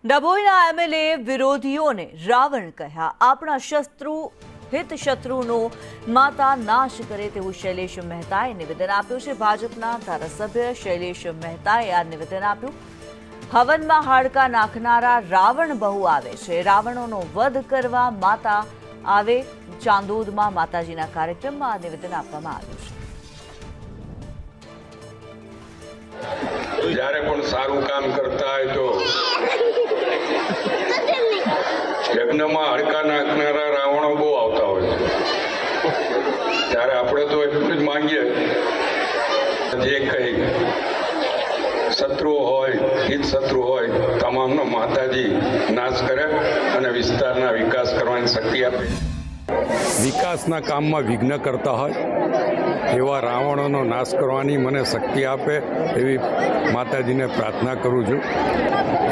ડભોઈના MLA વિરોધીઓને Ravan કહ્યા। આપણા શત્રુ હિત શત્રુનો માતા નાશ કરે તેવું શૈલેષ મહેતાએ નિવેદન આપ્યું છે। ભાજપના ધારાસભ્ય શૈલેષ મહેતાએ આ નિવેદન આપ્યું। હવનમાં હાડકા નાખનારા રાવણ બહુ આવે છે। રાવણોનો વધ કરવા માતા આવે। ચાંદોદમાં માતાજીના કાર્યક્રમમાં આ નિવેદન આપવામાં આવ્યું છે। જ્યારે પણ સારું કામ કરતા હોય તો યજ્ઞમાં હાડકા નાખનારા રાવણો બહુ આવતા હોય છે। ત્યારે આપણે તો એટલું જ માંગીએ, જે કઈ શત્રુઓ હોય, હિત શત્રુ હોય, તમામનો માતાજી નાશ કરે અને વિસ્તારના વિકાસ કરવાની શક્તિ આપે। વિકાસના કામમાં વિઘ્ન કરતા હોય એવા રાવણોનો નાશ કરવાની મને શક્તિ આપે એવી માતાજીને પ્રાર્થના કરું છું।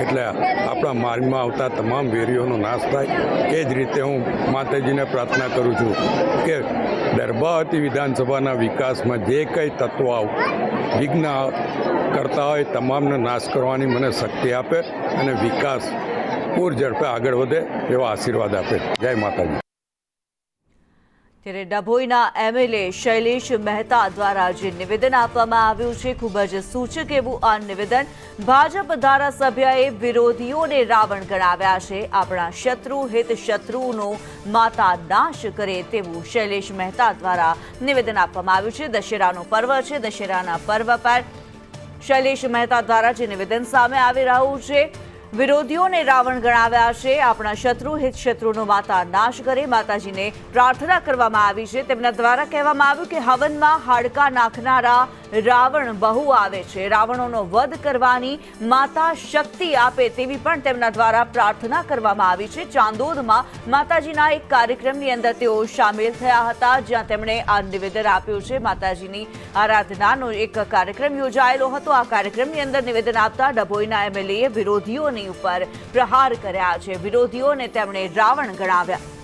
એટલે આપણા માર્ગમાં આવતા તમામ વેરીઓનો નાશ થાય। એ જ રીતે હું માતાજીને પ્રાર્થના કરું છું કે દરબાવતી વિધાનસભાના વિકાસમાં જે કંઈ તત્વો વિઘ્ન કરતા હોય તમામનો નાશ કરવાની મને શક્તિ આપે અને વિકાસ પૂર ઝડપે આગળ વધે એવા આશીર્વાદ આપે। જય માતાજી। ત્યારે ડભોઈના એમએલએ શૈલેષ મહેતા દ્વારા જે નિવેદન આપવામાં આવ્યું છે, ખૂબ જ સૂચક એવું આ નિવેદન। ભાજપ ધારાસભ્યએ વિરોધીઓને રાવણ ગણાવ્યા છે। આપણા શત્રુ હિત શત્રુનો માતા નાશ કરે તેવું શૈલેષ મહેતા દ્વારા નિવેદન આપવામાં આવ્યું છે। દશેરાનો પર્વ છે। દશેરાના પર્વ પર શૈલેષ મહેતા દ્વારા જે નિવેદન સામે આવી રહ્યું છે, વિરોધીઓને રાવણ ગણાવ્યા છે। આપણા શત્રુ હિત શત્રુનો માતા નાશ કરે માતાજીને પ્રાર્થના કરવામાં આવી છે। તેમના દ્વારા કહેવામાં આવ્યું કે હવનમાં હાડકા નાખનારા રાવણ બહુ આવે છે। રાવણોનો વધ કરવાની માતા શક્તિ આપે તેવી પણ તેમના દ્વારા પ્રાર્થના કરવામાં આવી છે। ચાંદોદમાં માતાજીના એક કાર્યક્રમની અંદર તેઓ સામેલ થયા હતા, જ્યાં તેમણે આ નિવેદન આપ્યું છે। માતાજીની આરાધનાનો એક કાર્યક્રમ યોજાયેલો હતો। આ કાર્યક્રમની અંદર નિવેદન આપતા ડભોઈના એમએલએ વિરોધીઓની ઉપર પ્રહાર કર્યા છે। વિરોધીઓને તેમણે રાવણ ગણાવ્યા।